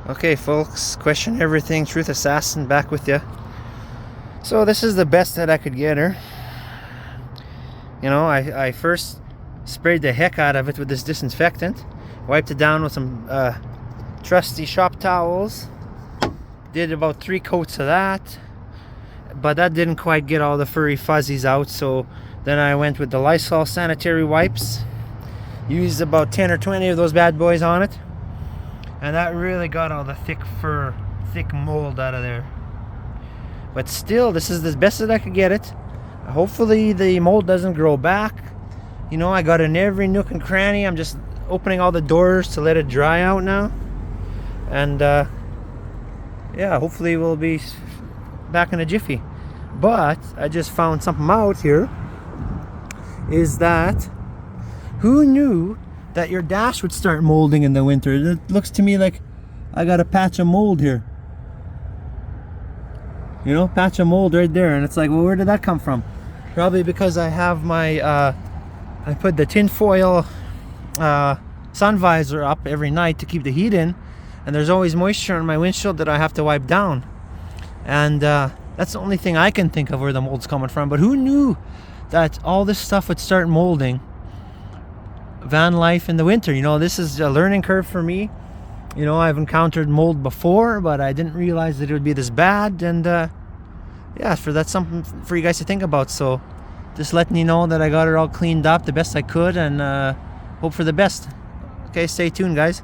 Okay folks, Question Everything Truth Assassin back with you. So this is the best that I could get her. You know, I first sprayed the heck out of it with this disinfectant, wiped it down with some trusty shop towels, did about 3 coats of that, but that didn't quite get all the furry fuzzies out. So then I went with the Lysol sanitary wipes, used about 10 or 20 of those bad boys on it, and that really got all the thick fur, thick mold out of there. But still, this is the best that I could get it. Hopefully the mold doesn't grow back. You know, I got in every nook and cranny. I'm just opening all the doors to let it dry out now. And yeah, hopefully we'll be back in a jiffy. But I just found something out here, is that who knew that your dash would start molding in the winter? It looks to me like I got a patch of mold here. You know, patch of mold right there, and it's like, well, where did that come from? Probably because I have my I put the tinfoil sun visor up every night to keep the heat in, and there's always moisture on my windshield that I have to wipe down, and that's the only thing I can think of where the mold's coming from. But who knew that all this stuff would start molding van life in the winter? You know, this is a learning curve for me. You know, I've encountered mold before, but I didn't realize that it would be this bad. And yeah, that's something for you guys to think about. So just letting you know that I got it all cleaned up the best I could, and hope for the best. Okay, stay tuned, guys.